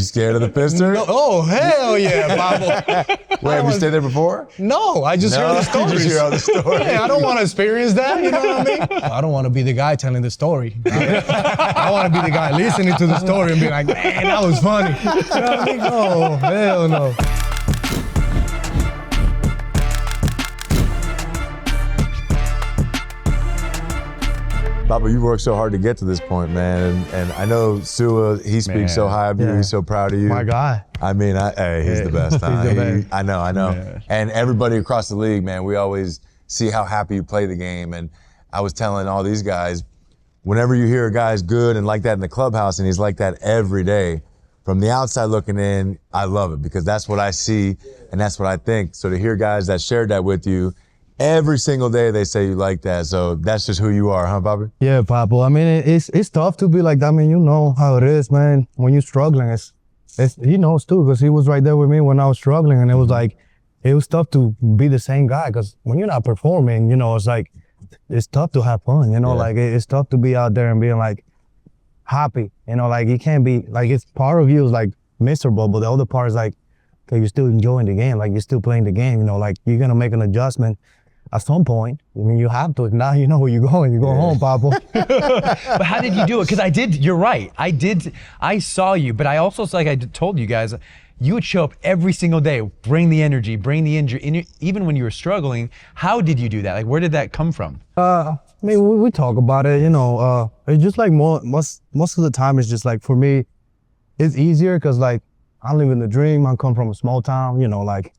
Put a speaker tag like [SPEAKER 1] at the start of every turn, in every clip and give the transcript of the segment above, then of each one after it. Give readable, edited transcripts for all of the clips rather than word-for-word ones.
[SPEAKER 1] scared of the Pfister?
[SPEAKER 2] No, oh, hell yeah, Pablo.
[SPEAKER 1] Wait, have you stayed there before?
[SPEAKER 2] No, I just heard the stories.
[SPEAKER 1] You just hear all the stories.
[SPEAKER 2] Yeah, I don't want to experience that, you know what I mean? I don't want to be the guy telling the story. I want to be the guy listening to the story and be like, man, that was funny. You know what I mean? Oh, hell no.
[SPEAKER 1] Papa, you worked so hard to get to this point, man. And I know Sua, he speaks so high of you. He's so proud of you.
[SPEAKER 2] My guy.
[SPEAKER 1] I mean, hey, he's the best. Huh?
[SPEAKER 2] He's the best.
[SPEAKER 1] I know.
[SPEAKER 2] Yeah.
[SPEAKER 1] And everybody across the league, man, we always see how happy you play the game. And I was telling all these guys, whenever you hear a guy's good and like that in the clubhouse, and he's like that every day, from the outside looking in, I love it because that's what I see and that's what I think. So to hear guys that shared that with you, every single day they say you like that. So that's just who you are, huh, Bobby?
[SPEAKER 2] Yeah, Pablo. I mean, it's tough to be like that. I mean, you know how it is, man. When you're struggling, it's he knows too because he was right there with me when I was struggling, and it was like, it was tough to be the same guy because when you're not performing, you know, it's like, it's tough to have fun, you know, like it's tough to be out there and being like happy, you know, like you can't be, like it's part of you is like miserable, but the other part is like, okay, you're still enjoying the game, like you're still playing the game, you know, like you're gonna make an adjustment at some point. I mean, you have to. Now you know where you're going. You go home, Pablo.
[SPEAKER 3] But how did you do it? Because you're right. I saw you, but I also, like I told you guys, you would show up every single day, bring the energy, bring the injury, even when you were struggling. How did you do that? Like, where did that come from?
[SPEAKER 2] I mean, we talk about it, you know, it's just like most of the time it's just like, for me, it's easier because like, I'm living the dream. I come from a small town, you know, like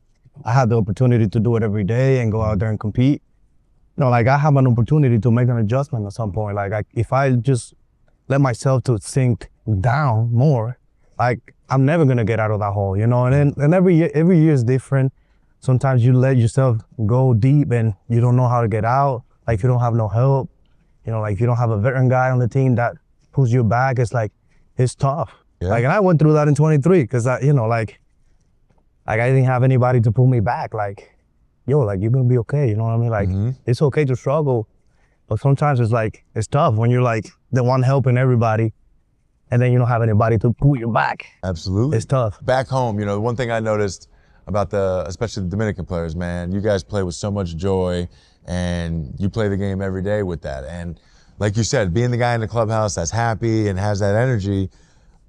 [SPEAKER 2] I had the opportunity to do it every day and go out there and compete. You know, like I have an opportunity to make an adjustment at some point. Like if I just let myself to sink down more, like I'm never gonna get out of that hole, you know? And every year is different. Sometimes you let yourself go deep and you don't know how to get out. Like you don't have no help, you know, like you don't have a veteran guy on the team that pulls you back. It's like, it's tough. Yeah. Like, and I went through that in 23 because you know, like I didn't have anybody to pull me back. Like, yo, like you're gonna be okay. You know what I mean? Like, it's okay to struggle, but sometimes it's like, it's tough when you're like the one helping everybody and then you don't have anybody to pull you back.
[SPEAKER 1] Absolutely.
[SPEAKER 2] It's tough.
[SPEAKER 1] Back home, you know, one thing I noticed about especially the Dominican players, man, you guys play with so much joy and you play the game every day with that. And like you said, being the guy in the clubhouse that's happy and has that energy,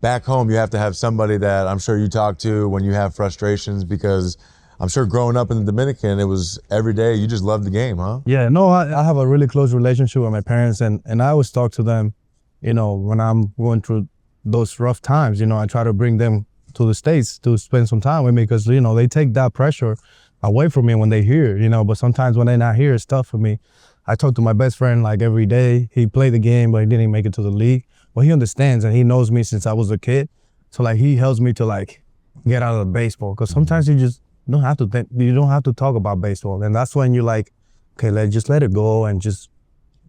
[SPEAKER 1] back home, you have to have somebody that I'm sure you talk to when you have frustrations, because I'm sure growing up in the Dominican, it was every day, you just loved the game, huh?
[SPEAKER 2] Yeah, no, I have a really close relationship with my parents, and I always talk to them, you know, when I'm going through those rough times, you know, I try to bring them to the States to spend some time with me because, you know, they take that pressure away from me when they're here, you know, but sometimes when they're not here, it's tough for me. I talk to my best friend like every day. He played the game, but he didn't make it to the league. Well, he understands and he knows me since I was a kid. So like he helps me to like get out of the baseball because sometimes you just don't have to think, you don't have to talk about baseball. And that's when you're like, okay, just let it go and just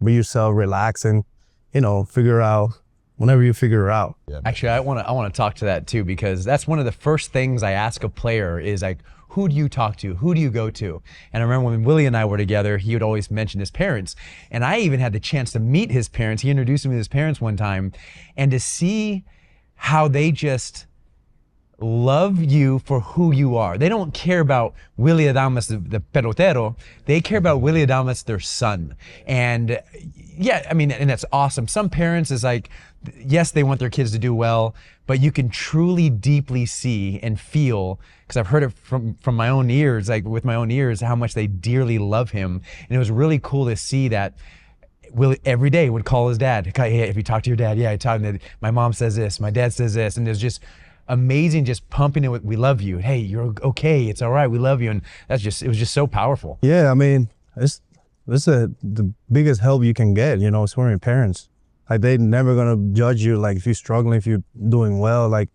[SPEAKER 2] be yourself, relax and, you know, figure out whenever you figure it out.
[SPEAKER 3] Yeah. Actually, I want to talk to that too, because that's one of the first things I ask a player is like, who do you talk to? Who do you go to? And I remember when Willy and I were together, he would always mention his parents. And I even had the chance to meet his parents. He introduced me to his parents one time, and to see how they just love you for who you are. They don't care about Willy Adames, the pelotero. They care about Willy Adames, their son. And yeah, I mean, and that's awesome. Some parents is like, yes, they want their kids to do well, but you can truly deeply see and feel, because I've heard it from my own ears, like with my own ears, how much they dearly love him. And it was really cool to see that Willy every day would call his dad. Hey, if you talk to your dad, yeah, I talk to him. My mom says this, my dad says this, and there's just amazing, just pumping it with, we love you. Hey, you're okay, it's all right, we love you. And it was just so powerful.
[SPEAKER 2] Yeah, I mean, it's the biggest help you can get, you know, it's from your parents. Like they're never gonna judge you, like if you're struggling, if you're doing well, like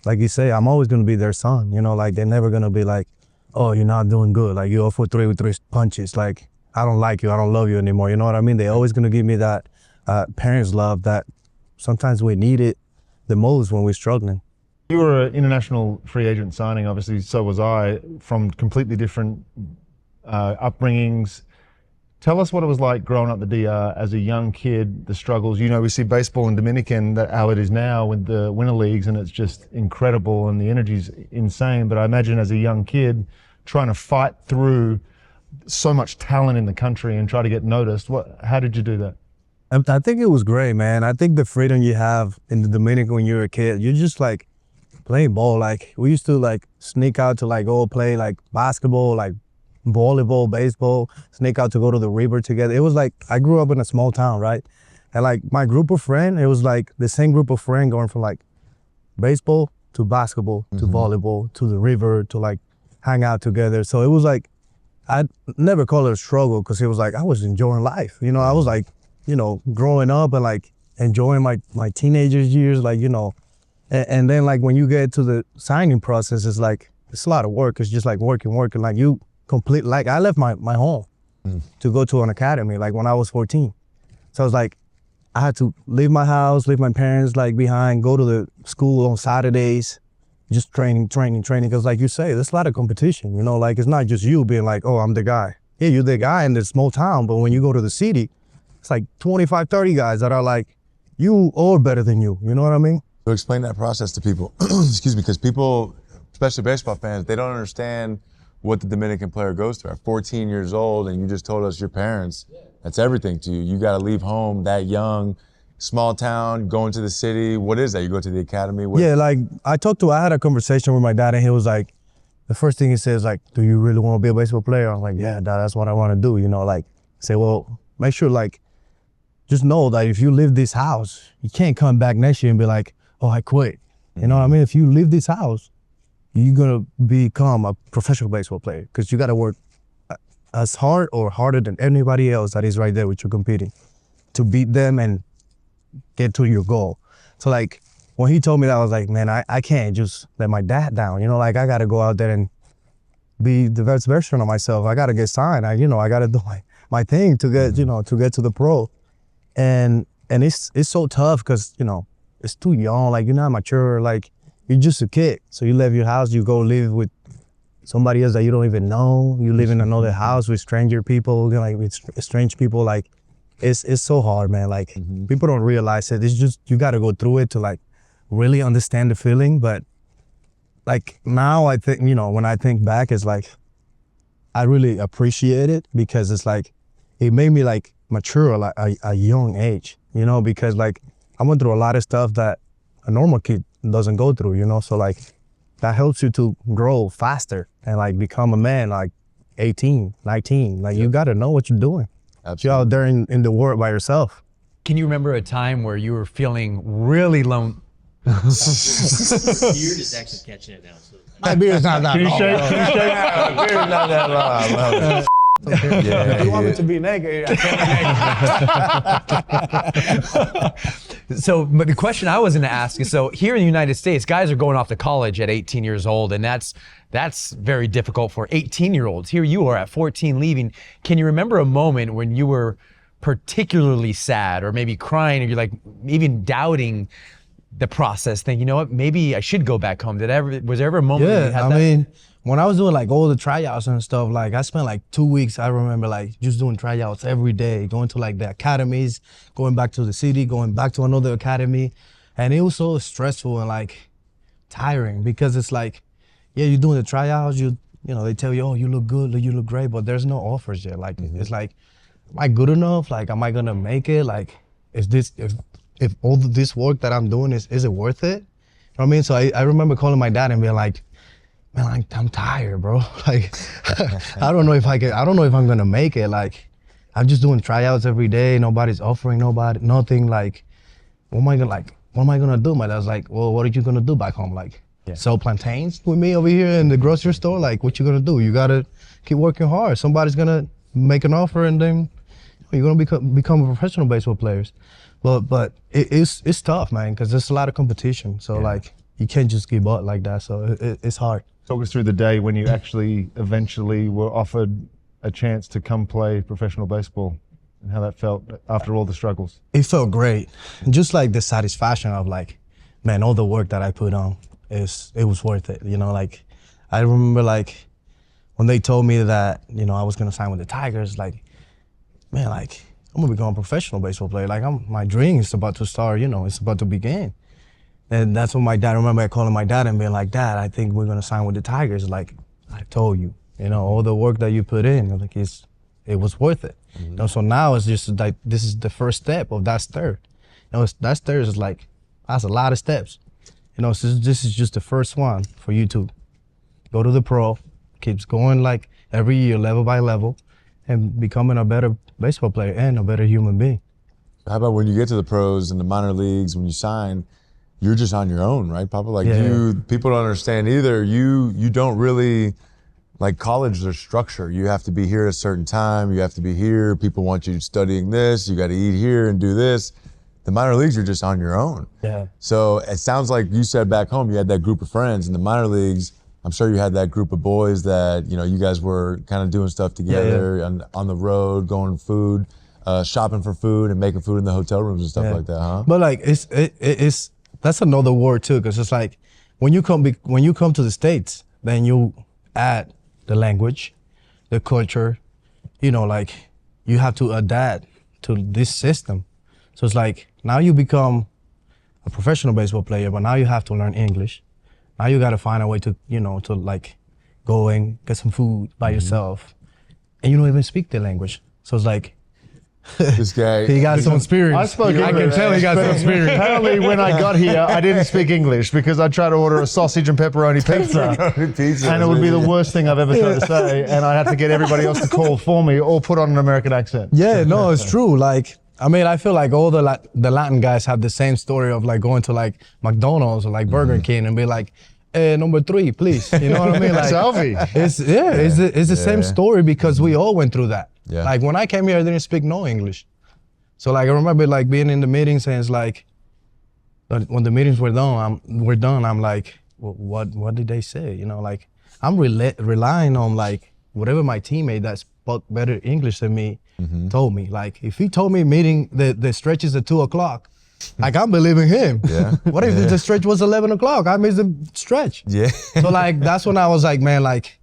[SPEAKER 2] you say, I'm always gonna be their son, you know, like they're never gonna be like, oh, you're not doing good, like you're 0 for 3 with 3 punches, like I don't like you, I don't love you anymore, you know what I mean? They're always gonna give me that parents love that sometimes we need it the most when we're struggling.
[SPEAKER 4] You were an international free agent signing, obviously, so was I, from completely different upbringings. Tell us what it was like growing up the DR as a young kid, the struggles. You know, we see baseball in Dominican, how it is now with the winter leagues, and it's just incredible and the energy's insane. But I imagine as a young kid trying to fight through so much talent in the country and try to get noticed. How did you do that?
[SPEAKER 2] I think it was great, man. I think the freedom you have in the Dominican when you're a kid, you're just like playing ball. Like we used to like sneak out to like go play like basketball, like volleyball, baseball, sneak out to go to the river together. It was like, I grew up in a small town, right? And like my group of friends, it was like the same group of friends going from like baseball to basketball to volleyball to the river to like hang out together. So it was like, I'd never call it a struggle because it was like, I was enjoying life. You know, I was like, you know, growing up and like enjoying my teenagers years, like, you know, and then like when you get to the signing process, it's like, it's a lot of work. It's just like working. Like you complete, like I left my home to go to an academy, like when I was 14. So I was like, I had to leave my house, leave my parents like behind, go to the school on Saturdays, just training. Cause like you say, there's a lot of competition, you know, like it's not just you being like, oh, I'm the guy. Yeah, you're the guy in this small town, but when you go to the city, it's like 25, 30 guys that are like, you or better than you know what I mean?
[SPEAKER 1] So explain that process to people, excuse me, because people, especially baseball fans, they don't understand what the Dominican player goes through. At 14 years old, and you just told us your parents, that's everything to you. You got to leave home that young, small town, going to the city. What is that? You go to the academy?
[SPEAKER 2] Yeah, like I had a conversation with my dad, and he was like, the first thing he says, like, do you really want to be a baseball player? I'm like, yeah, Dad, that's what I want to do. You know, like, say, well, make sure, like, just know that if you leave this house, you can't come back next year and be like, oh, I quit. You know what I mean? If you leave this house, you're going to become a professional baseball player because you got to work as hard or harder than anybody else that is right there with you competing to beat them and get to your goal. So like when he told me that, I was like, man, I can't just let my dad down. You know, like I got to go out there and be the best version of myself. I got to get signed. I got to do my thing to get, to get to the pro. And it's so tough because, it's too young. Like you're not mature. Like you're just a kid. So you leave your house, you go live with somebody else that you don't even know. You live in another house with stranger people, like with strange people. Like it's so hard, man. Like people don't realize it. It's just, you got to go through it to like really understand the feeling. But like now I think, when I think back, it's like, I really appreciate it because it's like, it made me like mature like a young age, because like I went through a lot of stuff that a normal kid doesn't go through, so like that helps you to grow faster and like become a man like 18, 19. Like you got to know what you're doing.
[SPEAKER 1] Absolutely.
[SPEAKER 2] You're out there in the world by yourself.
[SPEAKER 3] Can you remember a time where you were feeling really lonely?
[SPEAKER 5] Beard is actually catching it now. So.
[SPEAKER 2] My beard's not that
[SPEAKER 4] Can you
[SPEAKER 2] long.
[SPEAKER 4] shake? Can you shake?
[SPEAKER 1] My beard's not that long. I love it.
[SPEAKER 2] If you want me to be naked, I can't be naked.
[SPEAKER 3] So, but the question I was going to ask is, so here in the United States, guys are going off to college at 18 years old, and that's very difficult for 18-year-olds. Here you are at 14 leaving. Can you remember a moment when you were particularly sad or maybe crying or you're like even doubting the process, think, you know what, maybe I should go back home? Was there ever a moment where you had that?
[SPEAKER 2] I mean, when I was doing like all the tryouts and stuff, like I spent like 2 weeks, I remember like just doing tryouts every day, going to like the academies, going back to the city, going back to another academy. And it was so stressful and like tiring because it's like, yeah, you're doing the tryouts, they tell you, oh, you look good, you look great, but there's no offers yet. Like, it's like, am I good enough? Like, am I gonna make it? Like, if all this work that I'm doing, is it worth it? You know what I mean? So I remember calling my dad and being like, man, I'm tired, bro. Like, I don't know if I'm gonna make it. Like, I'm just doing tryouts every day. Nobody's offering nothing. Like, what am I gonna do? My dad's like, well, what are you gonna do back home? Like, sell plantains with me over here in the grocery store? Like, what you gonna do? You gotta keep working hard. Somebody's gonna make an offer and then you're gonna become a professional baseball player. But it's tough, man, because there's a lot of competition. So like, you can't just give up like that. So it's hard.
[SPEAKER 4] Talk us through the day when you actually eventually were offered a chance to come play professional baseball and how that felt after all the struggles.
[SPEAKER 2] It felt great. Just like the satisfaction of like, man, all the work that I put on, it was worth it. Like I remember like when they told me that, I was gonna sign with the Tigers, like man, like I'm gonna become a professional baseball player. Like my dream is about to start, it's about to begin. And that's when I remember calling my dad and being like, Dad, I think we're gonna sign with the Tigers. Like, I told you, all the work that you put in, like it was worth it. So now it's just like, this is the first step of that stair. That stair is like, that's a lot of steps. So this is just the first one for you to go to the pro, keeps going like every year, level by level, and becoming a better baseball player and a better human being.
[SPEAKER 1] How about when you get to the pros and the minor leagues, when you sign, you're just on your own, right, Papa? Like people don't understand either. You don't really, like college, there's structure. You have to be here at a certain time. You have to be here. People want you studying this. You got to eat here and do this. The minor leagues, you're just on your own.
[SPEAKER 2] Yeah.
[SPEAKER 1] So it sounds like you said back home you had that group of friends. In the minor leagues, I'm sure you had that group of boys that, you guys were kind of doing stuff together on the road, going food, shopping for food and making food in the hotel rooms and stuff like that, huh?
[SPEAKER 2] But like it's that's another word too, because it's like when you come to the States, then you add the language, the culture, like you have to adapt to this system. So it's like now you become a professional baseball player, but now you have to learn English. Now you got to find a way to, to like go and get some food by yourself, and you don't even speak the language. So it's like,
[SPEAKER 1] this guy,
[SPEAKER 2] he got some experience.
[SPEAKER 4] I spoke English.
[SPEAKER 2] I can tell he got some experience.
[SPEAKER 4] Apparently, when I got here, I didn't speak English because I tried to order a sausage and pepperoni pizza, and it would be the worst thing I've ever tried to say, and I had to get everybody else to call for me or put on an American accent.
[SPEAKER 2] Yeah, no, it's true. Like, I mean, I feel like all the Latin guys have the same story of like going to like McDonald's or like Burger King and be like, number 3, please. You know what I mean? Like,
[SPEAKER 4] Salvi.
[SPEAKER 2] It's the same story because we all went through that.
[SPEAKER 1] Yeah.
[SPEAKER 2] Like when I came here, I didn't speak no English. So like I remember like being in the meetings and it's like, when the meetings were done, I'm like, well, what did they say? Like I'm relying on like whatever my teammate that spoke better English than me told me. Like if he told me meeting the stretch is at 2:00, like I'm believing him.
[SPEAKER 1] Yeah.
[SPEAKER 2] What if the stretch was 11 o'clock? I missed the stretch.
[SPEAKER 1] Yeah.
[SPEAKER 2] So like that's when I was like, man, like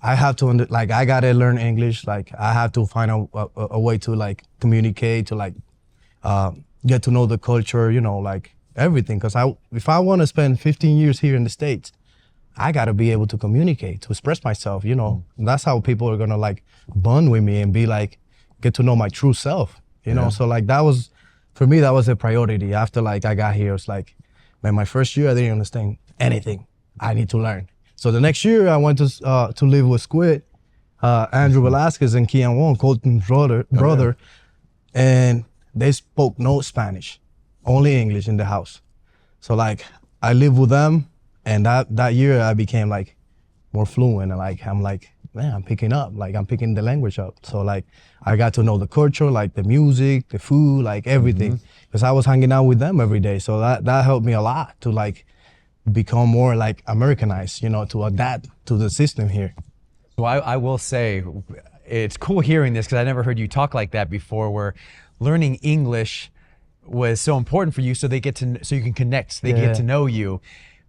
[SPEAKER 2] I have to I gotta learn English. Like I have to find a way to like communicate, to like get to know the culture, like everything. Because if I want to spend 15 years here in the States, I gotta be able to communicate, to express myself. And that's how people are gonna like bond with me and be like get to know my true self. So like that was. For me, that was a priority. After like I got here, it's like, man, my first year I didn't understand anything. I need to learn. So the next year I went to live with Squid, Andrew Velasquez and Keon Wong, Colton's brother, and they spoke no Spanish, only English in the house. So like I lived with them, and that year I became like more fluent, and like I'm like, man, I'm picking the language up. So like I got to know the culture, like the music, the food, like everything, because I was hanging out with them every day. So that helped me a lot to like become more like Americanized, to adapt to the system here.
[SPEAKER 3] So I will say, it's cool hearing this because I never heard you talk like that before, where learning English was so important for you so you can connect, they get to know you.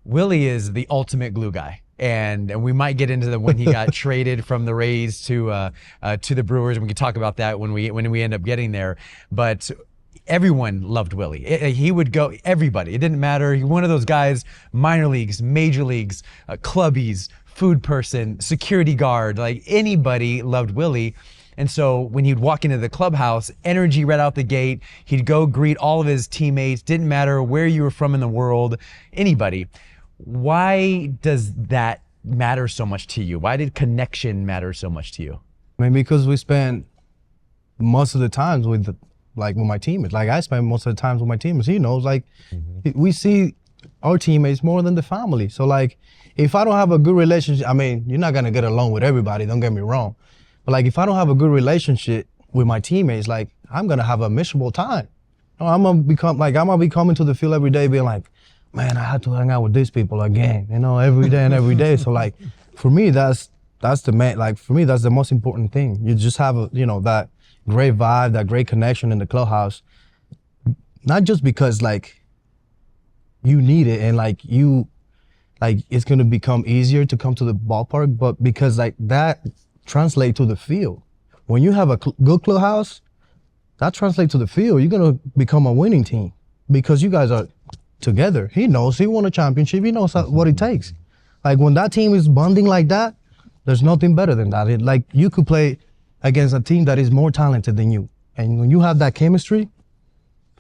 [SPEAKER 3] Willy is the ultimate glue guy. And we might get into when he got traded from the Rays to the Brewers, and we can talk about that when we end up getting there. But everyone loved Willy. He would go, everybody. It didn't matter. He was one of those guys, minor leagues, major leagues, clubbies, food person, security guard, like anybody loved Willy. And so when he'd walk into the clubhouse, energy right out the gate, he'd go greet all of his teammates. Didn't matter where you were from in the world, anybody. Why does that matter so much to you? Why did connection matter so much to you?
[SPEAKER 2] I mean, because we spend most of the times with my teammates. Like I spend most of the times with my teammates. Like we see our teammates more than the family. So like, if I don't have a good relationship, I mean, you're not gonna get along with everybody. Don't get me wrong, but like if I don't have a good relationship with my teammates, like I'm gonna have a miserable time. I'm gonna be coming to the field every day being like, man, I had to hang out with these people again, every day and every day. So like, for me, that's the main, like for me, that's the most important thing. You just have, that great vibe, that great connection in the clubhouse. Not just because like you need it and like it's gonna become easier to come to the ballpark, but because like that translates to the field. When you have a good clubhouse, that translates to the field. You're gonna become a winning team because you guys are together. He knows he won a championship. He knows what it takes. Like when that team is bonding like that, there's nothing better than that. Like you could play against a team that is more talented than you, and when you have that chemistry,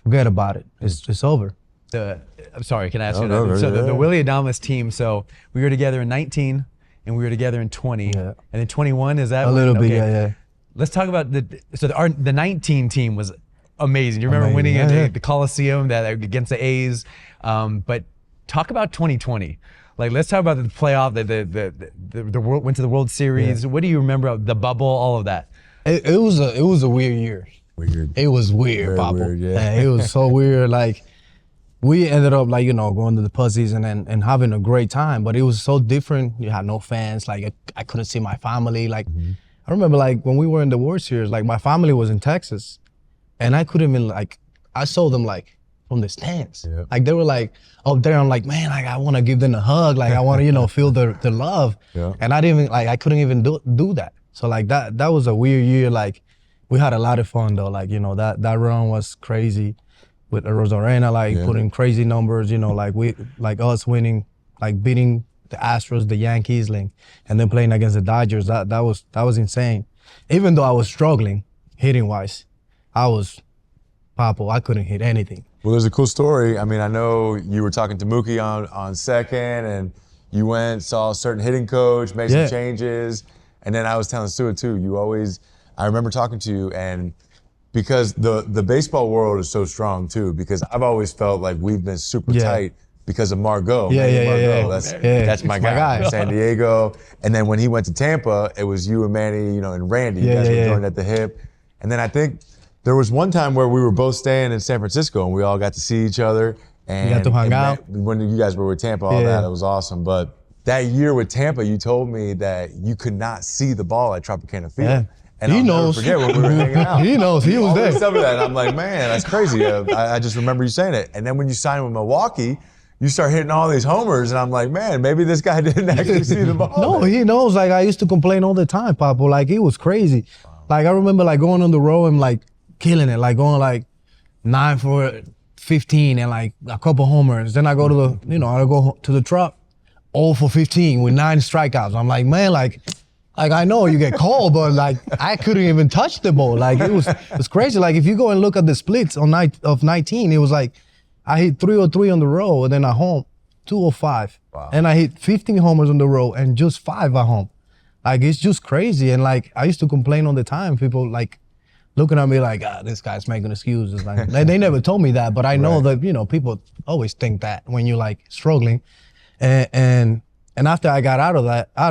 [SPEAKER 2] forget about it. It's over.
[SPEAKER 3] I'm sorry, can I ask you
[SPEAKER 1] No,
[SPEAKER 3] another? So
[SPEAKER 1] yeah.
[SPEAKER 3] the Willy Adames team. So we were together in 19, and we were together in 20,
[SPEAKER 2] Yeah.
[SPEAKER 3] and then 21. Is that
[SPEAKER 2] A little bit,
[SPEAKER 3] okay.
[SPEAKER 2] yeah.
[SPEAKER 3] Let's talk about the 19 team was amazing. You remember winning
[SPEAKER 2] Amazing, yeah.
[SPEAKER 3] at the Coliseum that against the A's. But talk about 2020. Like let's talk about the playoff. The world went to the World Series.
[SPEAKER 2] Yeah.
[SPEAKER 3] What do you remember of the bubble? All of that.
[SPEAKER 2] It was a weird year.
[SPEAKER 1] Weird.
[SPEAKER 2] It was weird,
[SPEAKER 1] Very
[SPEAKER 2] Papa.
[SPEAKER 1] weird, yeah.
[SPEAKER 2] It was so weird. Like we ended up like going to the postseason and having a great time, but it was so different. You had no fans. Like I couldn't see my family. Like I remember like when we were in the World Series, like my family was in Texas, and I couldn't even like I saw them like from the stands.
[SPEAKER 1] Yeah.
[SPEAKER 2] Like they were like up there. I'm like, man, like I want to give them a hug. Like I want to feel their love.
[SPEAKER 1] Yeah.
[SPEAKER 2] And I didn't even like I couldn't even do that. So like that was a weird year. Like we had a lot of fun though. Like that run was crazy with Rosarena, like
[SPEAKER 1] Yeah.
[SPEAKER 2] putting crazy numbers. Like us winning, like beating the Astros, the Yankees, like, and then playing against the Dodgers. That was insane. Even though I was struggling hitting wise, I couldn't hit anything.
[SPEAKER 1] Well, there's a cool story. I mean, I know you were talking to Mookie on second, and you went, saw a certain hitting coach, made
[SPEAKER 2] Yeah.
[SPEAKER 1] some changes, and then I was telling Stuart too, I remember talking to you, and because the baseball world is so strong too, because I've always felt like we've been super
[SPEAKER 2] Yeah.
[SPEAKER 1] tight because of Margot.
[SPEAKER 2] Yeah,
[SPEAKER 1] Manny
[SPEAKER 2] yeah,
[SPEAKER 1] Margot.
[SPEAKER 2] yeah.
[SPEAKER 1] That's my guy from San Diego. And then when he went to Tampa, it was you and Manny, and Randy. You
[SPEAKER 2] Yeah,
[SPEAKER 1] guys
[SPEAKER 2] yeah,
[SPEAKER 1] were
[SPEAKER 2] yeah.
[SPEAKER 1] joined at the hip. And then I think there was one time where we were both staying in San Francisco and we all got to see each other. And
[SPEAKER 2] got to hang out.
[SPEAKER 1] When you guys were with Tampa, all
[SPEAKER 2] Yeah.
[SPEAKER 1] that, it was awesome. But that year with Tampa, you told me that you could not see the ball at Tropicana Field.
[SPEAKER 2] Yeah.
[SPEAKER 1] And
[SPEAKER 2] He
[SPEAKER 1] I'll never
[SPEAKER 2] knows.
[SPEAKER 1] forget when we were hanging out.
[SPEAKER 2] He knows. He was
[SPEAKER 1] Always
[SPEAKER 2] there.
[SPEAKER 1] tell me that. And I'm like, man, that's crazy. I just remember you saying it. And then when you signed with Milwaukee, you start hitting all these homers, and I'm like, man, maybe this guy didn't actually see the ball.
[SPEAKER 2] No, he knows. Like I used to complain all the time, Papa. Like it was crazy. Like I remember like going on the road and like killing it, like going like 9 for 15 and like a couple homers. Then I go to I go to the truck, 0 for 15 with 9 strikeouts. I'm like, man, like I know you get called, but like I couldn't even touch the ball. Like it was crazy. Like if you go and look at the splits on night of 19, it was like I hit 303 on the road and then at home 205.
[SPEAKER 1] Wow.
[SPEAKER 2] And I hit 15 homers on the road and just 5 at home. Like it's just crazy. And like I used to complain all the time. People like looking at me like, this guy's making excuses. Like they never told me that, but I know
[SPEAKER 1] Right.
[SPEAKER 2] that people always think that when you're like struggling. And after I got out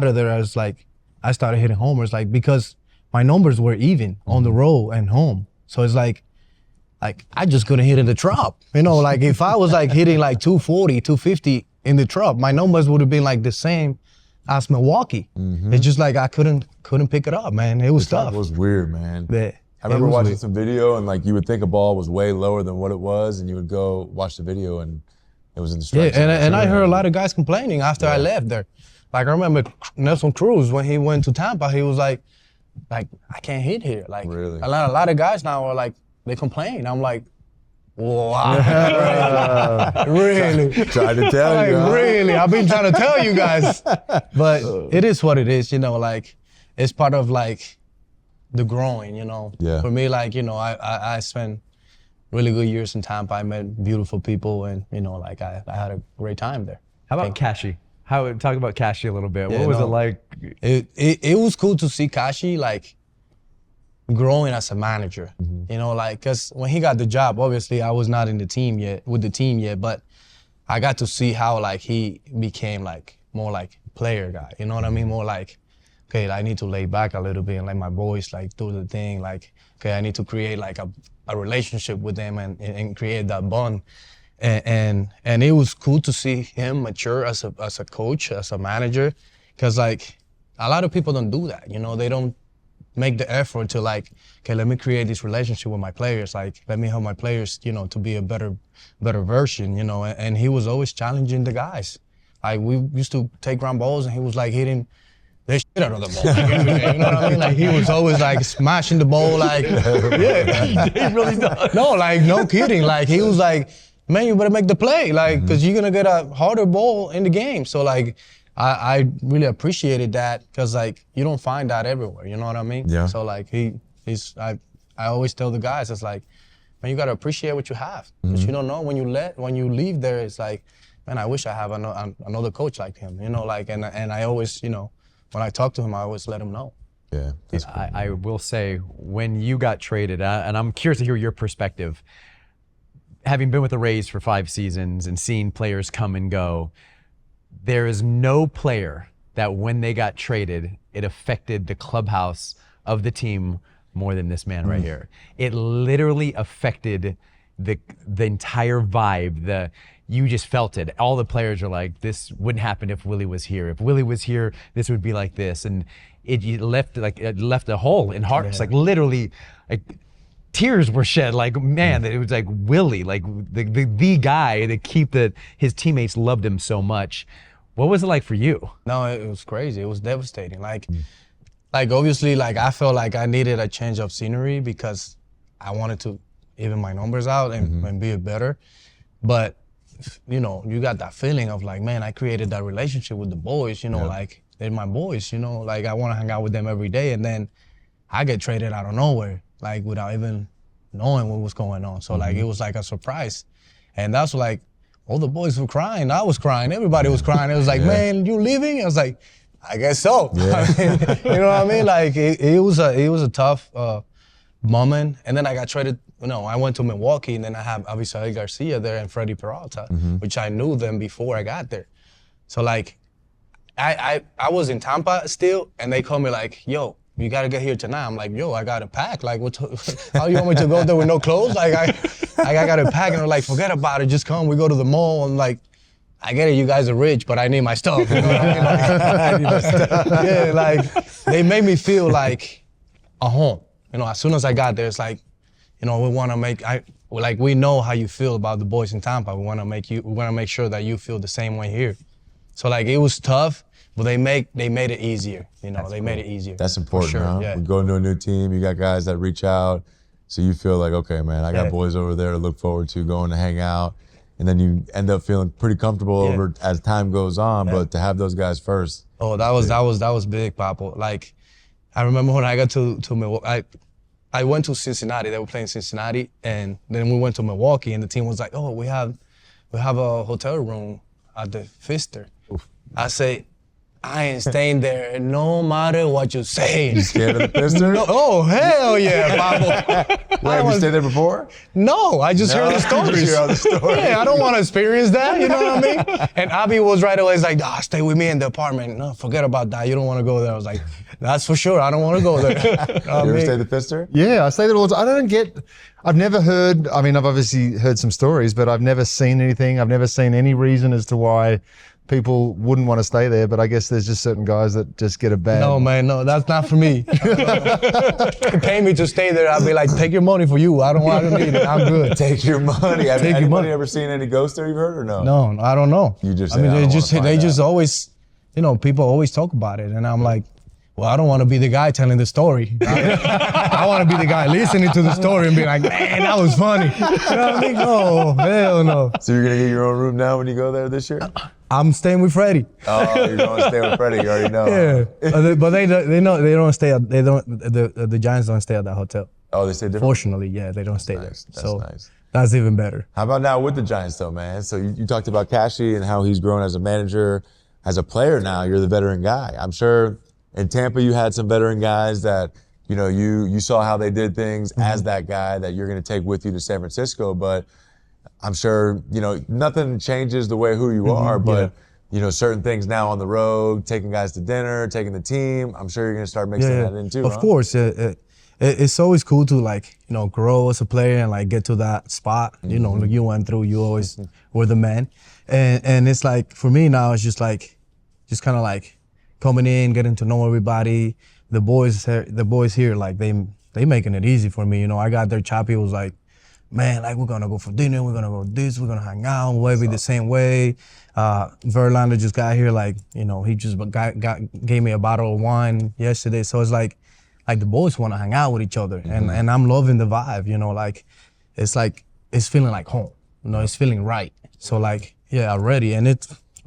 [SPEAKER 2] of there, I was like, I started hitting homers like because my numbers were even on the road and home. So it's like I just couldn't hit in the trop. Like if I was like hitting like 240, 250 in the trop, my numbers would have been like the same as Milwaukee. It's just like I couldn't pick it up, man. It was
[SPEAKER 1] That
[SPEAKER 2] tough.
[SPEAKER 1] was weird, man.
[SPEAKER 2] Yeah,
[SPEAKER 1] I remember
[SPEAKER 2] it was
[SPEAKER 1] watching
[SPEAKER 2] weird.
[SPEAKER 1] some video, and like you would think a ball was way lower than what it was, and you would go watch the video, and it was in the strike
[SPEAKER 2] Yeah,
[SPEAKER 1] zone.
[SPEAKER 2] and I heard a lot of guys complaining after I left there. Like I remember Nelson Cruz when he went to Tampa, he was like I can't hit here. Like
[SPEAKER 1] Really?
[SPEAKER 2] a lot of guys now are like they complain. I'm like, wow, really?
[SPEAKER 1] Tried to tell
[SPEAKER 2] Like
[SPEAKER 1] you. huh?
[SPEAKER 2] really? I've been trying to tell you guys, but it is what it is. Like it's part of like the growing.
[SPEAKER 1] Yeah.
[SPEAKER 2] For me, like I spent really good years in Tampa. I met beautiful people, and like I had a great time there.
[SPEAKER 3] How about Kashi? Talk about Kashi a little bit.
[SPEAKER 2] Yeah,
[SPEAKER 3] What was
[SPEAKER 2] no.
[SPEAKER 3] it like?
[SPEAKER 2] It was cool to see Kashi like growing as a manager. Like because when he got the job, obviously I was not in the team yet, but I got to see how like he became like more like player guy. You know what I mean? More like, okay, I need to lay back a little bit and let my boys like do the thing. Like, okay, I need to create like a relationship with them and create that bond. And it was cool to see him mature as a coach, as a manager, because like a lot of people don't do that. They don't make the effort to like, okay, let me create this relationship with my players. Like, let me help my players, to be a better version. And he was always challenging the guys. Like we used to take ground balls, and he was like hitting the shit out of the ball. Like, every day, you know what I mean? Like he was always like smashing the ball, like yeah.
[SPEAKER 3] He really does.
[SPEAKER 2] No, like no kidding. Like he was like, man, you better make the play, like, because you're gonna get a harder ball in the game. So like, I really appreciated that because like you don't find that everywhere. You know what I mean?
[SPEAKER 1] Yeah.
[SPEAKER 2] So like I always tell the guys, it's like, man, you gotta appreciate what you have because you don't know when you leave there. It's like, man, I wish I have another coach like him. You know, like and I always, you know, when I talk to him, I always let him know.
[SPEAKER 1] Yeah, that's cool.
[SPEAKER 3] I will say, when you got traded, and I'm curious to hear your perspective, having been with the Rays for 5 seasons and seeing players come and go, there is no player that when they got traded, it affected the clubhouse of the team more than this man right here. It literally affected the entire vibe. You just felt it. All the players are like, this wouldn't happen if Willy was here. If Willy was here, this would be like this. And it left a hole in hearts. Like literally, like tears were shed. Like, man, it was like Willy, like the guy to keep his teammates loved him so much. What was it like for you?
[SPEAKER 2] No, it was crazy. It was devastating. Like obviously, like I felt like I needed a change of scenery because I wanted to even my numbers out and be better. But you know, you got that feeling of like, man, I created that relationship with the boys. You know, like they're my boys. You know, like I want to hang out with them every day, and then I get traded out of nowhere, like without even knowing what was going on. So like it was like a surprise, and that's like all the boys were crying. I was crying. Everybody was crying. It was like, man, you leaving? I was like, I guess so.
[SPEAKER 1] Yeah.
[SPEAKER 2] I mean, you know what I mean? Like it was a tough moment, and then I got traded. You know, I went to Milwaukee, and then I have Avisail Garcia there and Freddie Peralta, which I knew them before I got there. So like, I was in Tampa still, and they called me like, yo, you gotta get here tonight. I'm like, yo, I gotta pack. Like, how you want me to go there with no clothes? Like, I gotta pack, and they're like, forget about it, just come. We go to the mall, and like, I get it, you guys are rich, but I need my stuff. You know what I mean? Like, I need my stuff. Yeah, like, they made me feel like a home. You know, as soon as I got there, it's like, you know, we know how you feel about the boys in Tampa. We want to make sure that you feel the same way here. So like, it was tough, but they made it easier. You know, made it easier.
[SPEAKER 1] That's important,
[SPEAKER 2] sure,
[SPEAKER 1] huh?
[SPEAKER 2] yeah.
[SPEAKER 1] We go into a new team, you got guys that reach out, so you feel like, okay, man, I got boys over there to look forward to, going to hang out, and then you end up feeling pretty comfortable over as time goes on. But to have those guys first.
[SPEAKER 2] Oh, that was big, Papo. Like, I remember when I got to Milwaukee. I went to Cincinnati. They were playing Cincinnati, and then we went to Milwaukee, and the team was like, "Oh, we have a hotel room at the Pfister." I say, I ain't staying there no matter what you say.
[SPEAKER 1] You scared of the Pfister?
[SPEAKER 2] No, oh, hell yeah, Pablo.
[SPEAKER 1] Wait, have you stayed there before?
[SPEAKER 2] No, I just heard the stories.
[SPEAKER 1] Just hear all the stories.
[SPEAKER 2] Yeah, I don't want to experience that, you know what I mean? And Abby was right away, like, stay with me in the apartment. No, forget about that. You don't want to go there. I was like, that's for sure. I don't want to go there.
[SPEAKER 1] You ever stayed at the Pfister?
[SPEAKER 4] Yeah, I say that all the time. I've never heard, I mean, I've obviously heard some stories, but I've never seen anything. I've never seen any reason as to why people wouldn't want to stay there, but I guess there's just certain guys that just get a bad...
[SPEAKER 2] No, man, no, that's not for me. You pay me to stay there, I'll be like, take your money for you. I don't need it. I'm good.
[SPEAKER 1] Take your money. Have
[SPEAKER 2] Take your
[SPEAKER 1] anybody
[SPEAKER 2] money.
[SPEAKER 1] ever seen any ghosts there you've heard or no?
[SPEAKER 2] No, I don't know.
[SPEAKER 1] You just
[SPEAKER 2] I mean,
[SPEAKER 1] say,
[SPEAKER 2] they just always, you know, people always talk about it, and I'm like, well, I don't want to be the guy telling the story. I want to be the guy listening to the story and be like, man, that was funny. You know what I mean? No, hell no.
[SPEAKER 1] So you're going to get your own room now when you go there this year?
[SPEAKER 2] I'm staying with Freddie.
[SPEAKER 1] Oh, you're going to stay with Freddie. You already know.
[SPEAKER 2] Yeah, but they know they don't stay at the Giants don't stay at that hotel.
[SPEAKER 1] Oh, they stay different?
[SPEAKER 2] Fortunately, yeah, they don't stay
[SPEAKER 1] Nice.
[SPEAKER 2] there.
[SPEAKER 1] That's
[SPEAKER 2] So
[SPEAKER 1] nice.
[SPEAKER 2] that's even better.
[SPEAKER 1] How about now with the Giants though, man? So you talked about Cashy and how he's grown as a manager, as a player now. You're the veteran guy. I'm sure in Tampa you had some veteran guys that, you know, you saw how they did things as that guy that you're going to take with you to San Francisco. But I'm sure, you know, nothing changes the way who you are, but you know, certain things now on the road, taking guys to dinner, taking the team, I'm sure you're going to start mixing that in too.
[SPEAKER 2] Of course. It's always cool to, like, you know, grow as a player and like get to that spot. You know, like you went through, you always were the man. And it's like, for me now, it's just kind of like coming in, getting to know everybody. The boys here, like they making it easy for me. You know, I got there, Chappie was like, man, like we're gonna go for dinner, we're gonna go this, we're gonna hang out, wavy the same way. Verlander just got here, like, you know, he just gave me a bottle of wine yesterday. So it's like the boys wanna hang out with each other. And I'm loving the vibe, you know, like it's feeling like home. You know, it's feeling right. So like, yeah, I'm ready. And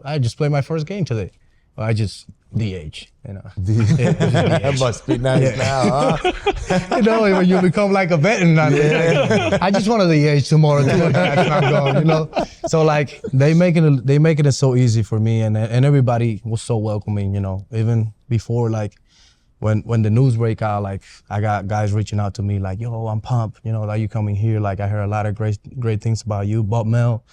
[SPEAKER 2] I just played my first game today. I just DH, you know.
[SPEAKER 1] That must be nice now, huh?
[SPEAKER 2] You know, when you become like a veteran, I just want to DH tomorrow too, and that's not going, you know. So like they making it so easy for me, and everybody was so welcoming, you know. Even before, like when the news break out, like I got guys reaching out to me like, yo, I'm pumped, you know, that you coming here. Like I heard a lot of great things about you. Bob Mel,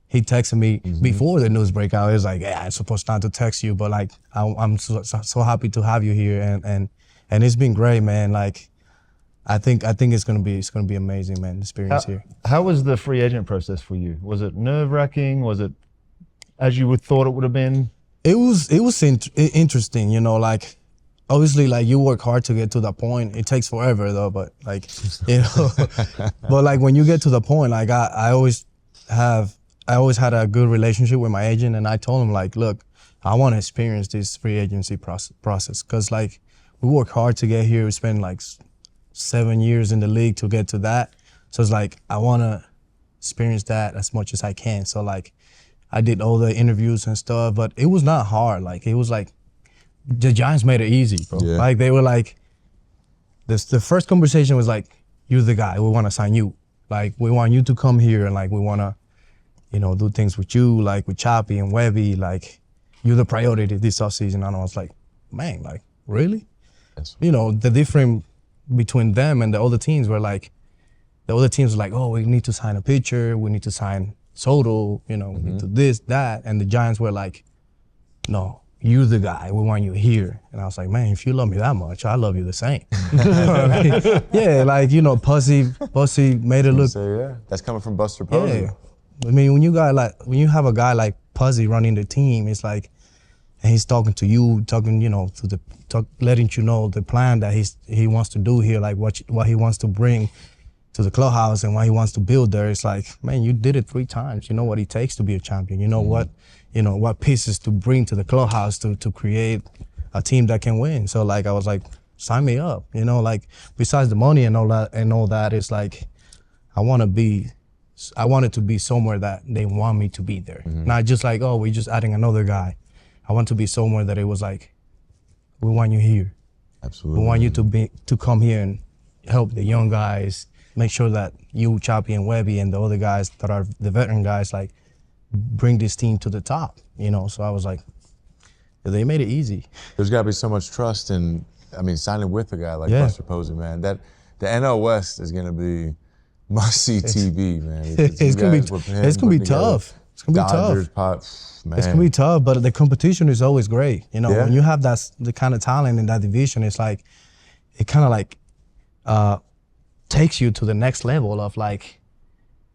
[SPEAKER 2] he texted me before the news break out. He was like, yeah, I'm supposed not to text you, but like I'm so happy to have you here, and it's been great, man. Like I think it's gonna be amazing, man. The experience here.
[SPEAKER 4] How was the free agent process for you? Was it nerve-wracking? Was it as you would thought it would have been?
[SPEAKER 2] It was interesting, you know, like. Obviously, like you work hard to get to that point. It takes forever though, but like, you know, but like when you get to the point, like I always had a good relationship with my agent, and I told him like, look, I want to experience this free agency process, cause like we work hard to get here. We spent like 7 years in the league to get to that. So it's like I want to experience that as much as I can. So like I did all the interviews and stuff, but it was not hard. Like it was like. The Giants made it easy, bro. Yeah. Like they were like, the first conversation was like, you're the guy, we want to sign you. Like we want you to come here, and like we want to, you know, do things with you, like with Choppy and Webby, like you're the priority this offseason. And I was like, man, like really? Yes. You know, the difference between them and the other teams were like, oh, we need to sign a pitcher, we need to sign Soto, you know, we need to this, that. And the Giants were like, no. You're the guy, we want you here. And I was like, man, if you love me that much, I love you the same. You know what I mean? Yeah, like, you know, Pussy made it look.
[SPEAKER 1] So, yeah, that's coming from Buster Posey.
[SPEAKER 2] Yeah. I mean, when you have a guy like Pussy running the team, it's like, and he's talking to you, you know, letting you know the plan that he wants to do here, like what he wants to bring to the clubhouse and what he wants to build there. It's like, man, you did it 3 times. You know what it takes to be a champion. You know what pieces to bring to the clubhouse to create a team that can win. So like I was like, sign me up. You know, like besides the money and all that, it's like I want it to be somewhere that they want me to be there. Not just like, oh, we're just adding another guy. I want to be somewhere that it was like, we want you here.
[SPEAKER 1] Absolutely.
[SPEAKER 2] We want you to come here and help the young guys, make sure that you, Choppy and Webby and the other guys that are the veteran guys, like bring this team to the top, you know? So I was like, they made it easy.
[SPEAKER 1] There's gotta be so much trust in, I mean, signing with a guy like Buster Posey, man. That the NL West is gonna be must-see TV, man.
[SPEAKER 2] It's gonna be tough. It's gonna be
[SPEAKER 1] Dodgers,
[SPEAKER 2] tough.
[SPEAKER 1] Man.
[SPEAKER 2] It's gonna be tough, but the competition is always great. You know, when you have the kind of talent in that division, it's like, it kind of like takes you to the next level of like,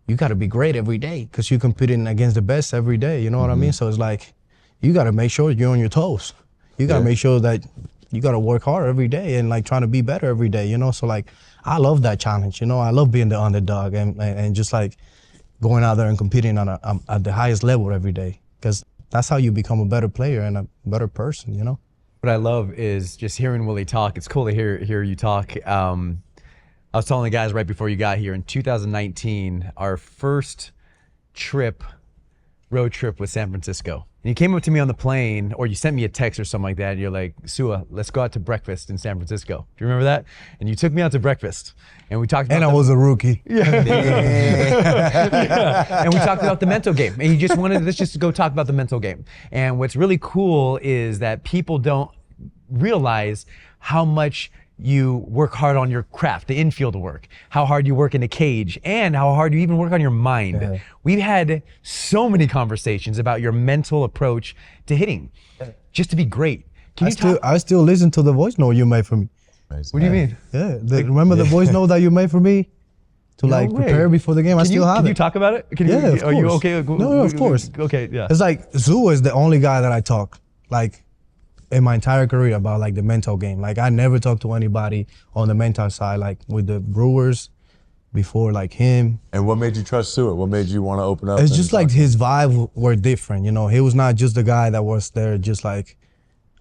[SPEAKER 2] you got to be great every day because you're competing against the best every day. You know what I mean? So it's like, you got to make sure you're on your toes. You got to make sure that you got to work hard every day and like trying to be better every day, you know? So like, I love that challenge, you know? I love being the underdog and just like going out there and competing at the highest level every day, because that's how you become a better player and a better person, you know?
[SPEAKER 3] What I love is just hearing Willy talk. It's cool to hear you talk. I was telling the guys right before you got here, in 2019, our first road trip was San Francisco. And you came up to me on the plane, or you sent me a text or something like that, and you're like, Sua, let's go out to breakfast in San Francisco. Do you remember that? And you took me out to breakfast, and we talked about
[SPEAKER 2] I was a rookie.
[SPEAKER 3] Yeah. And we talked about the mental game. And you just wanted, let's just go talk about the mental game. And what's really cool is that people don't realize how much you work hard on your craft, the infield work, how hard you work in the cage, and how hard you even work on your mind. Yeah. We've had so many conversations about your mental approach to hitting, just to be great.
[SPEAKER 2] I still listen to the voice note you made for me.
[SPEAKER 3] What do you mean?
[SPEAKER 2] Yeah, remember the voice note that you made for me to prepare before the game? I still have it.
[SPEAKER 3] Can you talk about it?
[SPEAKER 2] Of course.
[SPEAKER 3] Are you okay?
[SPEAKER 2] No, of course.
[SPEAKER 3] Okay, yeah.
[SPEAKER 2] It's like Zoo is the only guy that I talk like in my entire career about like the mental game. Like I never talked to anybody on the mental side, like with the Brewers, before like him.
[SPEAKER 1] And what made you trust Stewart? What made you want to open up?
[SPEAKER 2] It's
[SPEAKER 1] and
[SPEAKER 2] just
[SPEAKER 1] talk
[SPEAKER 2] like
[SPEAKER 1] to him?
[SPEAKER 2] his vibe were different, you know. He was not just the guy that was there just like,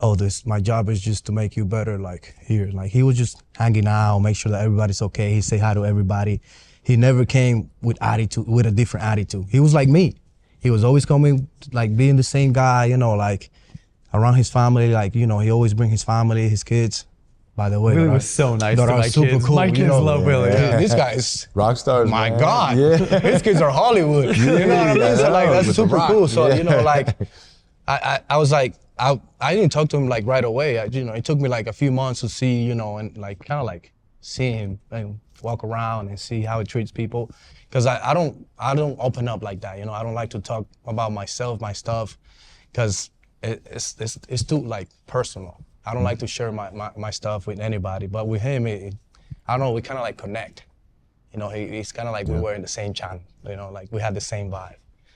[SPEAKER 2] oh, my job is just to make you better, like here. Like he was just hanging out, make sure that everybody's okay. He say hi to everybody. He never came with a different attitude. He was like me. He was always coming, like being the same guy, you know, like around his family, like, you know, he always bring his family, his kids. By the way,
[SPEAKER 3] Willie was so nice to
[SPEAKER 2] that are
[SPEAKER 3] my
[SPEAKER 2] super
[SPEAKER 3] kids.
[SPEAKER 2] cool,
[SPEAKER 3] My
[SPEAKER 2] you
[SPEAKER 3] kids
[SPEAKER 2] know.
[SPEAKER 3] love Willie.
[SPEAKER 2] Yeah, this guy is
[SPEAKER 1] Rock stars,
[SPEAKER 2] my
[SPEAKER 1] man.
[SPEAKER 2] God.
[SPEAKER 1] Yeah.
[SPEAKER 2] His kids are Hollywood. You know what I mean? So like that's
[SPEAKER 1] with The
[SPEAKER 2] super
[SPEAKER 1] Rock.
[SPEAKER 2] cool. So
[SPEAKER 1] Yeah.
[SPEAKER 2] you know, like I was like I didn't talk to him like right away. You know, it took me like a few months to see, you know, and like kind of like see him and walk around and see how he treats people. Cause I don't open up like that. You know, I don't like to talk about myself, my stuff, cause it's too like personal. I don't like to share my stuff with anybody, but with him, I don't know, we kind of like connect. You know, he's kind of like we were in the same channel, you know, like we had the same vibe.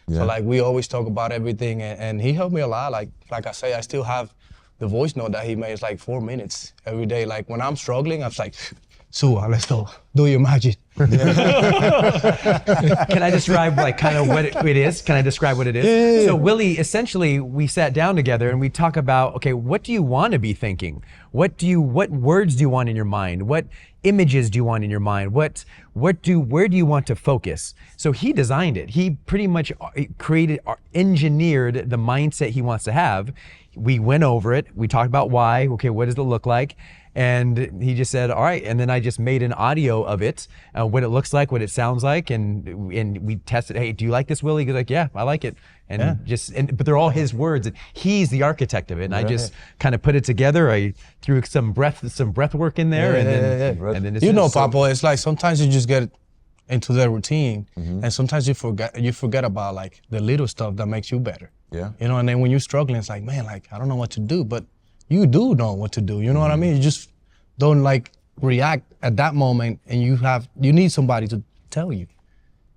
[SPEAKER 1] Yeah.
[SPEAKER 2] So like we always talk about everything and he helped me a lot. Like I say, I still have the voice note that he makes like 4 minutes every day. Like when I'm struggling, I'm like, Sua, let's go, do your magic.
[SPEAKER 3] Can I describe like kind of what it is? Can I describe what it is?
[SPEAKER 2] Yeah.
[SPEAKER 3] So Willie, essentially, we sat down together and we talk about, okay, what do you want to be thinking? What words do you want in your mind? What images do you want in your mind? Where do you want to focus? So he designed it. He pretty much engineered the mindset he wants to have. We went over it. We talked about why. Okay, what does it look like? And he just said, all right. And then I just made an audio of it, what it looks like, what it sounds like. And we tested, hey, do you like this, Willie? He goes like, yeah, I like it. And but they're all his words. And he's the architect of it. And I just kind of put it together. I threw some breath work in there. And then it's
[SPEAKER 2] You know,
[SPEAKER 3] just-
[SPEAKER 2] Papa, it's like sometimes you just get into the routine and sometimes you forget about like the little stuff that makes you better.
[SPEAKER 1] Yeah.
[SPEAKER 2] You know, and then when you're struggling, it's like, man, like I don't know what to do, but you do know what to do. You know what I mean? You just don't like react at that moment, and you need somebody to tell you.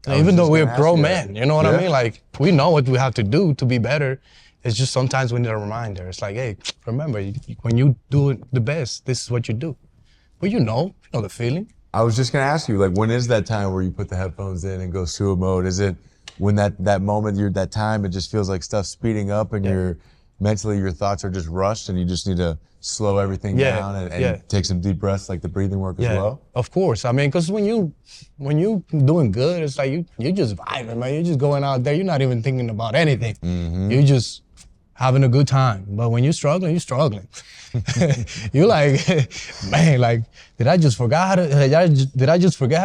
[SPEAKER 2] Even though we're grown men, you know what I mean? Like we know what we have to do to be better. It's just sometimes we need a reminder. It's like, hey, remember, when you do it the best, this is what you do. But you know the feeling.
[SPEAKER 1] I was just gonna ask you, like, when is that time where you put the headphones in and go Sua mode? Is it when that moment, that time, it just feels like stuff's speeding up and you're mentally, your thoughts are just rushed and you just need to slow everything down and take some deep breaths, like the breathing work as well?
[SPEAKER 2] Of course. I mean, because when you doing good, it's like you just vibing, man. You're just going out there. You're not even thinking about anything. You're just having a good time. But when you're struggling, you're struggling. You're like, man, like, did I just forget how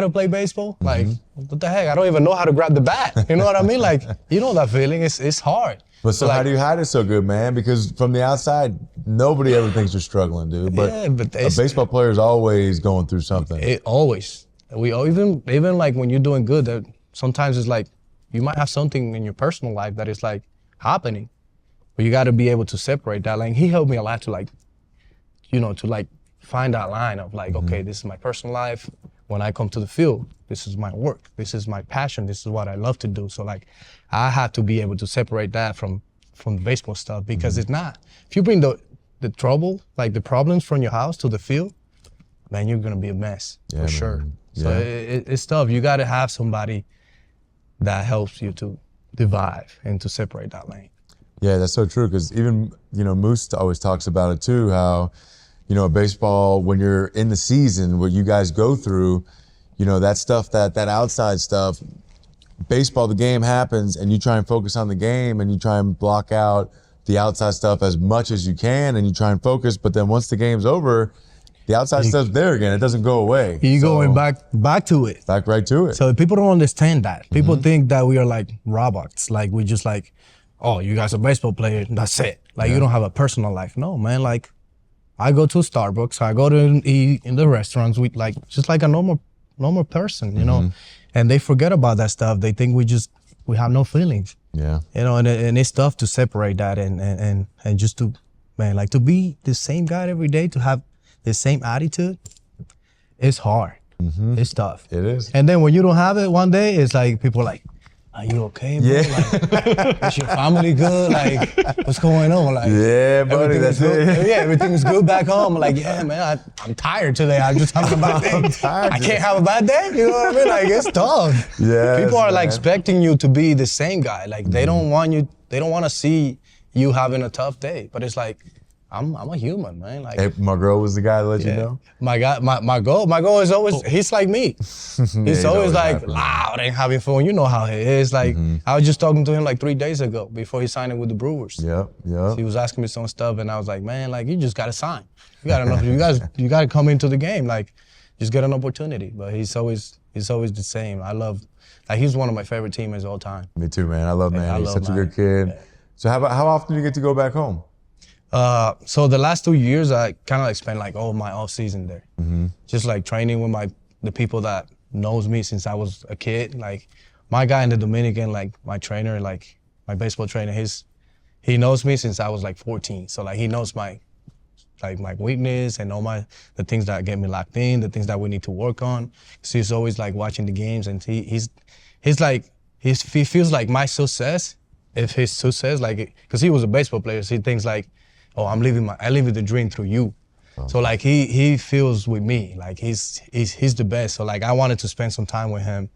[SPEAKER 2] to play baseball? Like, what the heck? I don't even know how to grab the bat. You know what I mean? Like, you know that feeling. It's hard.
[SPEAKER 1] But so
[SPEAKER 2] like,
[SPEAKER 1] how do you hide it so good, man? Because from the outside, nobody ever thinks you're struggling, dude. But, a baseball player is always going through something.
[SPEAKER 2] It always. Even like when you're doing good, that sometimes it's like you might have something in your personal life that is like happening, but you got to be able to separate that. Like he helped me a lot to like, to like find that line of like, okay, this is my personal life. When I come to the field, this is my work. This is my passion. This is what I love to do. So like, I have to be able to separate that from the baseball stuff because it's not. If you bring the trouble, like the problems from your house to the field, man, you're gonna be a mess for sure. So it's tough. You gotta have somebody that helps you to divide and to separate that lane.
[SPEAKER 1] Yeah, that's so true. Because even Moose always talks about it too. How baseball, when you're in the season, what you guys go through, that stuff, that outside stuff. Baseball, the game happens, and you try and focus on the game, and you try and block out the outside stuff as much as you can, and you try and focus. But then once the game's over, the outside stuff's there again. It doesn't go away.
[SPEAKER 2] You're going back to it.
[SPEAKER 1] Back right to it.
[SPEAKER 2] So people don't understand that. People think that we are like robots. Like we just like, oh, you guys are baseball players. That's it. Like you don't have a personal life. No, man. Like I go to Starbucks. I go to eat in the restaurants with like just like a normal person, you know. And they forget about that stuff. They think we have no feelings.
[SPEAKER 1] Yeah.
[SPEAKER 2] And it's tough to separate that and just to, man, like to be the same guy every day, to have the same attitude, it's hard. It's tough.
[SPEAKER 1] It is.
[SPEAKER 2] And then when you don't have it one day, it's like people are like, are you okay, bro?
[SPEAKER 1] Yeah.
[SPEAKER 2] Like, is your family good? Like, what's going on? Like,
[SPEAKER 1] Yeah, buddy,
[SPEAKER 2] everything
[SPEAKER 1] that's
[SPEAKER 2] is good?
[SPEAKER 1] it.
[SPEAKER 2] Yeah, everything's good back home. I'm like, yeah, man, I'm tired today. I'm just having a bad day.
[SPEAKER 1] I'm tired
[SPEAKER 2] I
[SPEAKER 1] today.
[SPEAKER 2] can't have a bad day. You know what I mean? Like, it's tough.
[SPEAKER 1] Yes,
[SPEAKER 2] People are like
[SPEAKER 1] man.
[SPEAKER 2] expecting you to be the same guy. Like, they don't want you. They don't want to see you having a tough day. But it's like, I'm a human, man. Like,
[SPEAKER 1] Hey, my girl was the guy that let you
[SPEAKER 2] yeah.
[SPEAKER 1] know?
[SPEAKER 2] My goal is always, he's like me. He's always like
[SPEAKER 1] happy.
[SPEAKER 2] loud and having fun. You know how he is. Like, I was just talking to him like 3 days ago before he signed it with the Brewers.
[SPEAKER 1] Yep.
[SPEAKER 2] He was asking me some stuff and I was like, man, like, you just gotta sign. You gotta know, you gotta come into the game. Like, just get an opportunity. But he's always the same. Like, he's one of my favorite teammates all time.
[SPEAKER 1] Me too, man. I love
[SPEAKER 2] I
[SPEAKER 1] Manny. He's
[SPEAKER 2] love
[SPEAKER 1] such a
[SPEAKER 2] Manny.
[SPEAKER 1] good kid.
[SPEAKER 2] Yeah.
[SPEAKER 1] So how often do you get to go back home?
[SPEAKER 2] So the last 2 years, I kind of like spent like all my off season there, just like training with the people that knows me since I was a kid. Like my guy in the Dominican, like my trainer, like my baseball trainer, he knows me since I was like 14. So like he knows my weakness and all the things that get me locked in, the things that we need to work on. So he's always like watching the games, and he feels like my success. If his success, like, because he was a baseball player, so he thinks like, oh, I live the dream through you. So like he feels with me, like he's the best. So like I wanted to spend some time with him,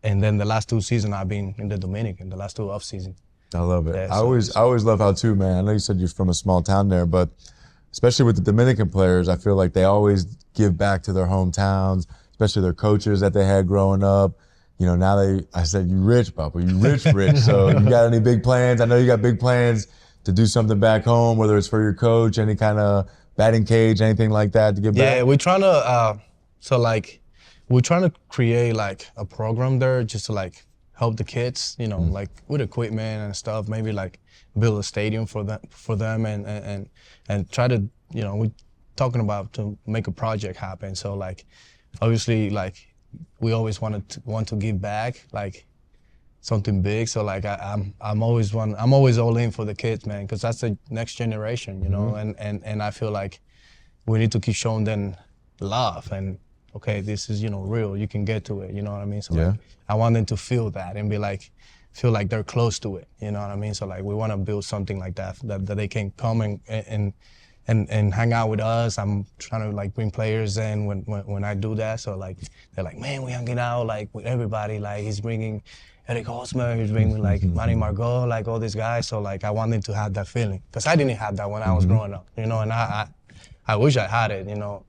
[SPEAKER 2] and then the last 2 seasons I've been in the Dominican, the last 2 off seasons.
[SPEAKER 1] I love it.
[SPEAKER 2] Yeah,
[SPEAKER 1] I
[SPEAKER 2] so
[SPEAKER 1] always love how too, man. I know you said you're from a small town there, but especially with the Dominican players, I feel like they always give back to their hometowns, especially their coaches that they had growing up. You know, now I said, you rich, Papa, you rich. So you got any big plans? I know you got big plans to do something back home, whether it's for your coach, any kind of batting cage, anything like that to give back?
[SPEAKER 2] Yeah, we're trying to, we're trying to create like a program there just to like help the kids, you know, like with equipment and stuff, maybe like build a stadium for them and try to, you know, we're talking about to make a project happen. So like, obviously like, we always want to give back, like something big. So like I'm always all in for the kids, man, because that's the next generation, you know. And I feel like we need to keep showing them love and okay, this is, you know, real. You can get to it, you know what I mean? So like, I want them to feel that and feel like they're close to it, you know what I mean? So like we want to build something like that they can come and hang out with us. I'm trying to like bring players in when I do that. So like they're like, man, we hanging out like with everybody. Like he's bringing Eric Hosmer, he's bringing like Manny Margot, like all these guys. So like I want them to have that feeling because I didn't have that when I was growing up, you know. And I wish I had it, you know.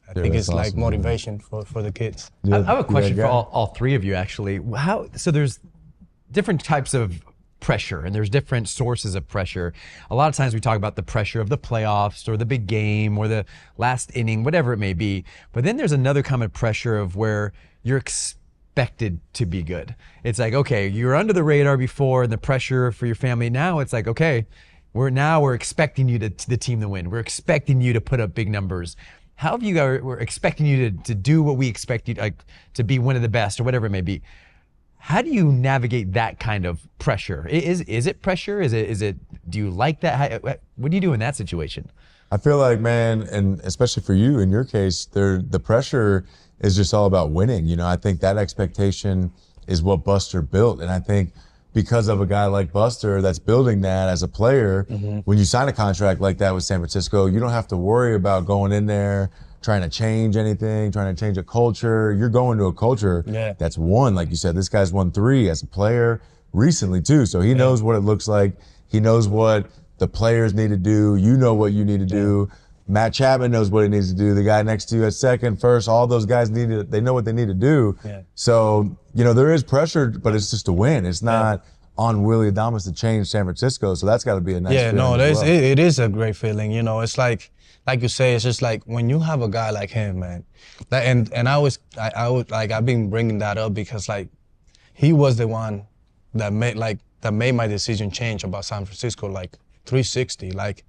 [SPEAKER 2] I think it's like
[SPEAKER 1] awesome,
[SPEAKER 2] motivation for the kids.
[SPEAKER 3] I have a question
[SPEAKER 1] Yeah,
[SPEAKER 3] for
[SPEAKER 1] go.
[SPEAKER 3] all 3 of you actually. So there's different types of pressure and there's different sources of pressure. A lot of times we talk about the pressure of the playoffs or the big game or the last inning, whatever it may be. But then there's another kind of pressure of where you're expected to be good. It's like, okay, you were under the radar before and the pressure for your family. Now it's like, okay, we're expecting you to the team to win. We're expecting you to put up big numbers. How have you guys, we're expecting you to do what we expect you to be one of the best or whatever it may be. How do you navigate that kind of pressure? Is it pressure? Is it? Do you like that? What do you do in that situation?
[SPEAKER 1] I feel like, man, and especially for you in your case, the pressure is just all about winning. You know, I think that expectation is what Buster built, and I think because of a guy like Buster that's building that as a player, when you sign a contract like that with San Francisco, you don't have to worry about going in there trying to change anything, trying to change a culture. You're going to a culture that's won, like you said. This guy's won 3 as a player recently too, so he knows what it looks like. He knows what the players need to do. You know what you need to do. Matt Chapman knows what he needs to do. The guy next to you at second, first, all those guys they know what they need to do. So, you know, there is pressure, but it's just a win. It's not on Willy Adames to change San Francisco. So that's got to be a nice feeling.
[SPEAKER 2] It is a great feeling. You know, it's like you say, it's just like when you have a guy like him, man. And I've been bringing that up because like he was the one that made my decision change about San Francisco, like 360. Like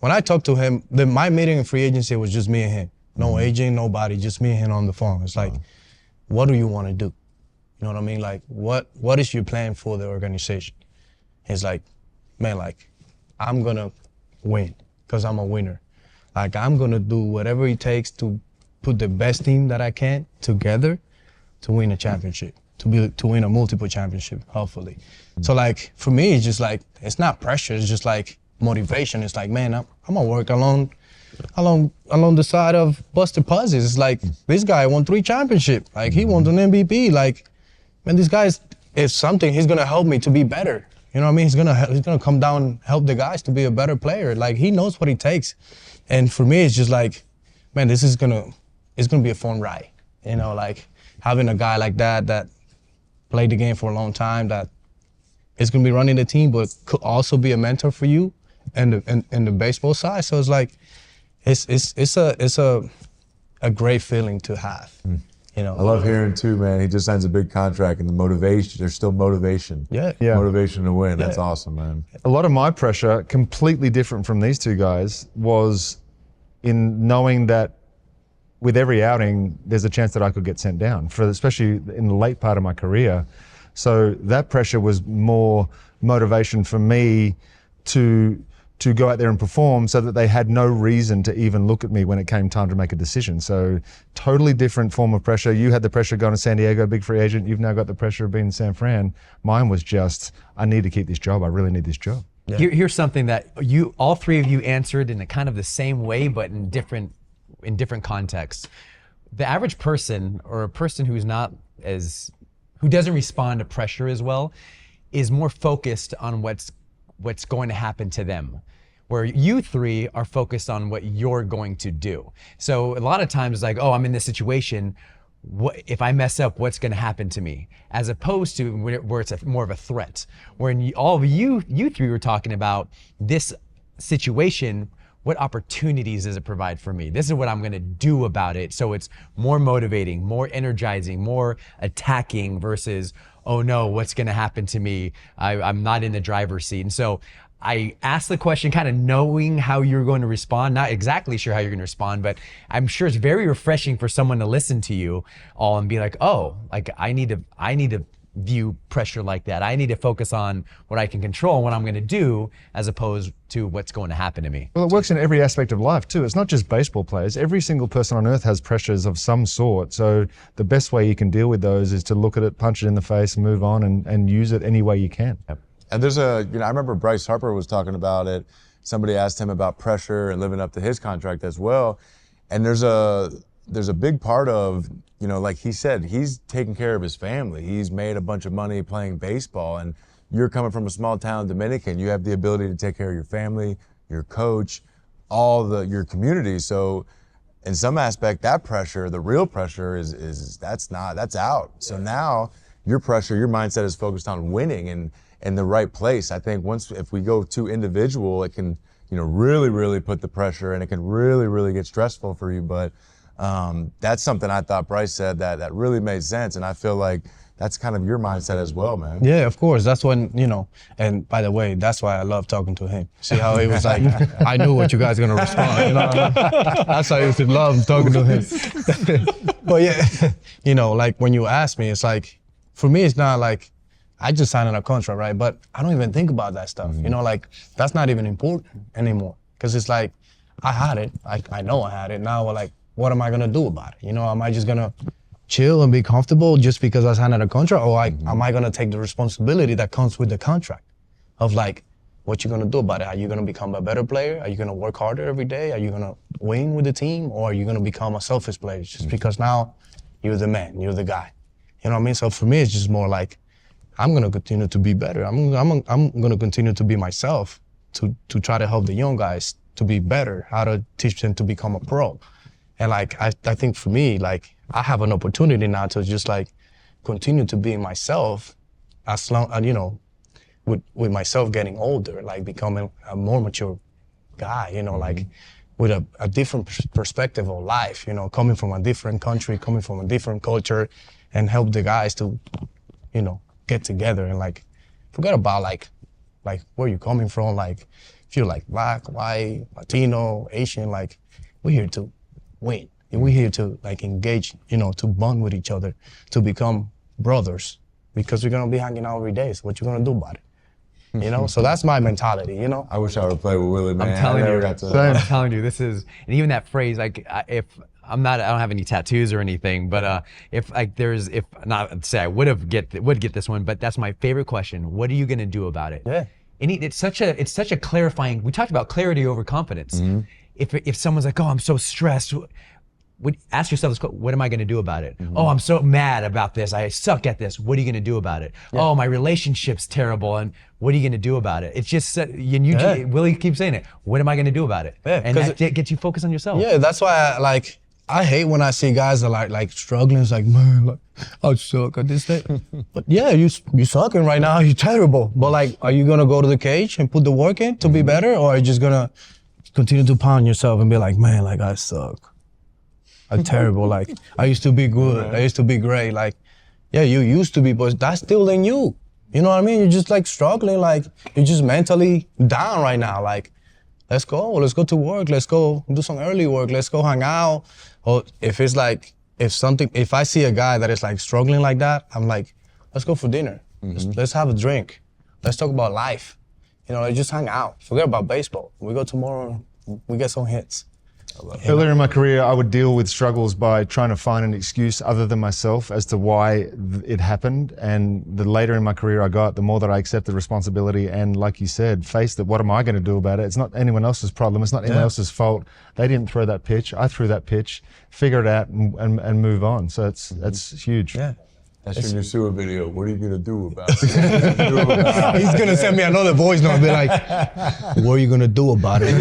[SPEAKER 2] when I talked to him, my meeting in free agency was just me and him. No agent, nobody, just me and him on the phone. It's like, what do you want to do? You know what I mean? Like, what is your plan for the organization? He's like, man, like, I'm gonna win because I'm a winner. Like, I'm gonna do whatever it takes to put the best team that I can together to win a championship. to win a multiple championship, hopefully. So like for me, it's just like it's not pressure. It's just like motivation. It's like, man, I'm gonna work along the side of Buster Posey. It's like this guy won 3 championships. Like he won an MVP. Like, man, this guy is something. He's gonna help me to be better. You know what I mean? He's gonna come down and help the guys to be a better player. Like he knows what it takes. And for me, it's just like, man, it's gonna be a fun ride. You know, like having a guy like that played the game for a long time, that is gonna be running the team, but could also be a mentor for you and the baseball side. So it's like, it's a great feeling to have. You know,
[SPEAKER 1] I love hearing too, man. He just signs a big contract, and the motivation. There's still motivation.
[SPEAKER 2] Yeah.
[SPEAKER 1] Motivation to win. That's awesome, man.
[SPEAKER 4] A lot of my pressure, completely different from these 2 guys, was in knowing that with every outing, there's a chance that I could get sent down, especially in the late part of my career. So that pressure was more motivation for me to go out there and perform, so that they had no reason to even look at me when it came time to make a decision. So totally different form of pressure. You had the pressure of going to San Diego, big free agent. You've now got the pressure of being in San Fran. Mine was just, I need to keep this job. I really need this job.
[SPEAKER 3] Yeah. Here's something that all 3 of you answered in a kind of the same way, but in different contexts. The average person, or a person who doesn't respond to pressure as well, is more focused on what's going to happen to them, where you 3 are focused on what you're going to do. So a lot of times it's like, oh, I'm in this situation. If I mess up, what's going to happen to me? As opposed to where it's more of a threat. When all of you 3 were talking about this situation, what opportunities does it provide for me? This is what I'm going to do about it. So it's more motivating, more energizing, more attacking versus, oh no, what's going to happen to me? I'm not in the driver's seat. And so I asked the question kind of knowing how you're going to respond, not exactly sure how you're going to respond, but I'm sure it's very refreshing for someone to listen to you all and be like, oh, like I need to view pressure like that. I need to focus on what I can control and what I'm going to do, as opposed to what's going to happen to me.
[SPEAKER 4] Well, it works in every aspect of life too. It's not just baseball players. Every single person on earth has pressures of some sort. So the best way you can deal with those is to look at it, punch it in the face, move on, and use it any way you can.
[SPEAKER 1] Yep. And there's I remember Bryce Harper was talking about it. Somebody asked him about pressure and living up to his contract as well. And there's a big part of, like he said, he's taking care of his family. He's made a bunch of money playing baseball, and you're coming from a small town Dominican. You have the ability to take care of your family, your coach, your community. So in some aspect, that pressure, the real pressure that's out. So now your mindset is focused on winning and in the right place. I think if we go too individual, it can, really, really put the pressure, and it can really, really get stressful for you. But that's something I thought Bryce said that really made sense. And I feel like that's kind of your mindset as well, man.
[SPEAKER 2] Yeah, of course. That's when, and by the way, that's why I love talking to him. See how he was like, I knew what you guys are going to respond. That's how I used to love talking to him. But yeah, like when you ask me, it's like, for me, it's not like, I just signed a contract, right? But I don't even think about that stuff. Like that's not even important anymore. Because it's like, I had it. I know I had it. Now, like, what am I gonna do about it? Am I just gonna chill and be comfortable just because I signed a contract? Or am I gonna take the responsibility that comes with the contract of like, what you gonna do about it? Are you gonna become a better player? Are you gonna work harder every day? Are you gonna win with the team? Or are you gonna become a selfish player just because now you're the man, you're the guy? You know what I mean? So for me, it's just more like, I'm gonna continue to be better. I'm gonna continue to be myself to try to help the young guys to be better, how to teach them to become a pro. And like, I think for me, like, I have an opportunity now to just like continue to be myself as long, with myself getting older, like becoming a more mature guy, like with a different perspective of life, coming from a different country, coming from a different culture, and help the guys to, get together and like forget about like where you're coming from, like if you're like black, white, Latino, Asian, like we're here to win. And we're here to like engage, to bond with each other, to become brothers, because we're gonna be hanging out every day. So what you gonna do about it? So that's my mentality,
[SPEAKER 1] I wish I would play with Willie, man.
[SPEAKER 3] I'm telling you, this is, and even that phrase, like if I don't have any tattoos or anything, but if not say I would get this one, but that's my favorite question. What are you gonna do about it?
[SPEAKER 2] Yeah.
[SPEAKER 3] It's such a clarifying. We talked about clarity over confidence. If someone's like, oh, I'm so stressed, ask yourself this: what am I going to do about it? Oh, I'm so mad about this. I suck at this. What are you going to do about it? Oh, my relationship's terrible, and what are you going to do about it? It's just Willie keeps saying it. What am I going to do about it?
[SPEAKER 2] Yeah,
[SPEAKER 3] and that gets you focused on yourself.
[SPEAKER 2] Yeah, that's why I hate when I see guys that like struggling. It's like, man, like, I suck at this thing. But yeah, you sucking right now. You're terrible. But like, are you gonna go to the cage and put the work in to be better, or are you just gonna continue to pound yourself and be like, man, like I suck. I'm terrible. Like I used to be good. I used to be great. Like, yeah, you used to be, but that's still in you. You know what I mean? You're just like struggling. Like you're just mentally down right now. Like, let's go to work. Let's go do some early work. Let's go hang out. Or if it's like, if I see a guy that is like struggling like that, I'm like, let's go for dinner. Let's have a drink. Let's talk about life. You know, just hang out. Forget about baseball. We go tomorrow, we get some hits.
[SPEAKER 4] Earlier in my career, I would deal with struggles by trying to find an excuse other than myself as to why it happened. And the later in my career I got, the more that I accepted responsibility and, like you said, faced that what am I going to do about it? It's not anyone else's problem. It's not anyone else's fault. They didn't throw that pitch. I threw that pitch. Figure it out and move on. So that's huge.
[SPEAKER 2] Yeah.
[SPEAKER 1] That's your new sewer video. What are you gonna do about it?
[SPEAKER 2] He's gonna send me another voice note and be like, what are you gonna do about it?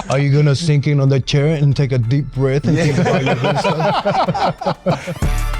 [SPEAKER 2] Are you gonna sink in on the chair and take a deep breath and think about your good stuff?